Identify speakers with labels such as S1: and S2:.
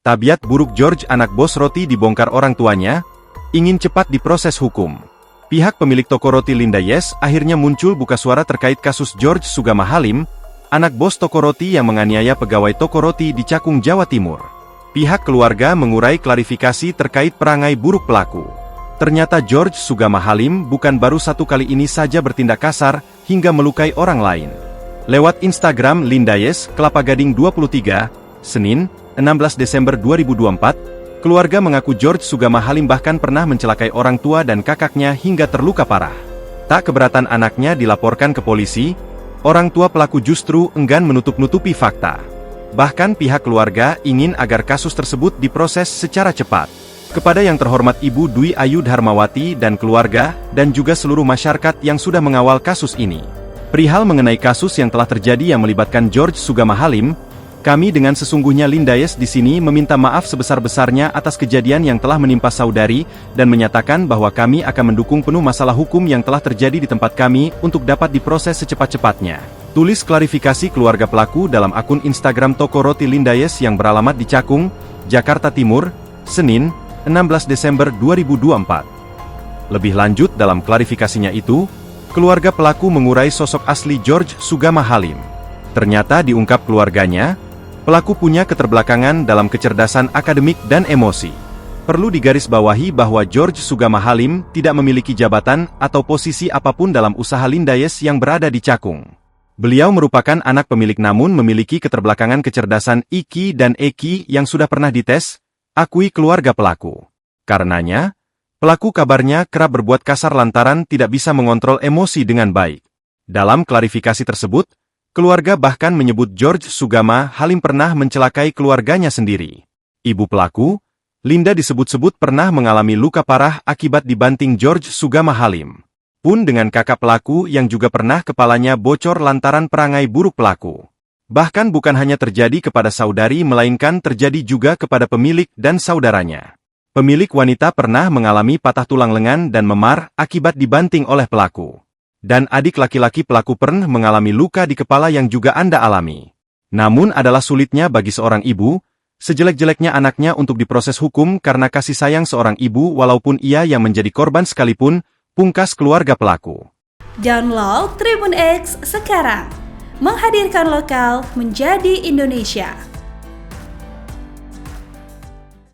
S1: Tabiat buruk George, anak bos roti, dibongkar orang tuanya, ingin cepat diproses hukum. Pihak pemilik toko roti Linda Yes akhirnya muncul buka suara terkait kasus George Sugama Halim, anak bos toko roti yang menganiaya pegawai toko roti di Cakung, Jawa Timur. Pihak keluarga mengurai klarifikasi terkait perangai buruk pelaku. Ternyata George Sugama Halim bukan baru satu kali ini saja bertindak kasar hingga melukai orang lain. Lewat Instagram Linda Yes, Kelapa Gading 23, Senin, 16 Desember 2024, keluarga mengaku George Sugama Halim bahkan pernah mencelakai orang tua dan kakaknya hingga terluka parah. Tak keberatan anaknya dilaporkan ke polisi, orang tua pelaku justru enggan menutup-nutupi fakta. Bahkan pihak keluarga ingin agar kasus tersebut diproses secara cepat. Kepada yang terhormat Ibu Dwi Ayu Dharmawati dan keluarga, dan juga seluruh masyarakat yang sudah mengawal kasus ini. Perihal mengenai kasus yang telah terjadi yang melibatkan George Sugama Halim, kami dengan sesungguhnya Linda Yes di sini meminta maaf sebesar-besarnya atas kejadian yang telah menimpa saudari, dan menyatakan bahwa kami akan mendukung penuh masalah hukum yang telah terjadi di tempat kami untuk dapat diproses secepat-cepatnya. Tulis klarifikasi keluarga pelaku dalam akun Instagram toko roti Linda Yes yang beralamat di Cakung, Jakarta Timur, Senin, 16 Desember 2024. Lebih lanjut dalam klarifikasinya itu, keluarga pelaku mengurai sosok asli George Sugama Halim. Ternyata diungkap keluarganya, pelaku punya keterbelakangan dalam kecerdasan akademik dan emosi. Perlu digarisbawahi bahwa George Sugama Halim tidak memiliki jabatan atau posisi apapun dalam usaha Linda Yes yang berada di Cakung. Beliau merupakan anak pemilik namun memiliki keterbelakangan kecerdasan IQ dan EQ yang sudah pernah dites, akui keluarga pelaku. Karenanya, pelaku kabarnya kerap berbuat kasar lantaran tidak bisa mengontrol emosi dengan baik. Dalam klarifikasi tersebut, keluarga bahkan menyebut George Sugama Halim pernah mencelakai keluarganya sendiri. Ibu pelaku, Linda, disebut-sebut pernah mengalami luka parah akibat dibanting George Sugama Halim. Pun dengan kakak pelaku yang juga pernah kepalanya bocor lantaran perangai buruk pelaku. Bahkan bukan hanya terjadi kepada saudari melainkan terjadi juga kepada pemilik dan saudaranya. Pemilik wanita pernah mengalami patah tulang lengan dan memar akibat dibanting oleh pelaku. Dan adik laki-laki pelaku pernah mengalami luka di kepala yang juga Anda alami. Namun adalah sulitnya bagi seorang ibu, sejelek-jeleknya anaknya untuk diproses hukum karena kasih sayang seorang ibu walaupun ia yang menjadi korban sekalipun, pungkas keluarga pelaku.
S2: Download Tribun X sekarang, menghadirkan lokal menjadi Indonesia.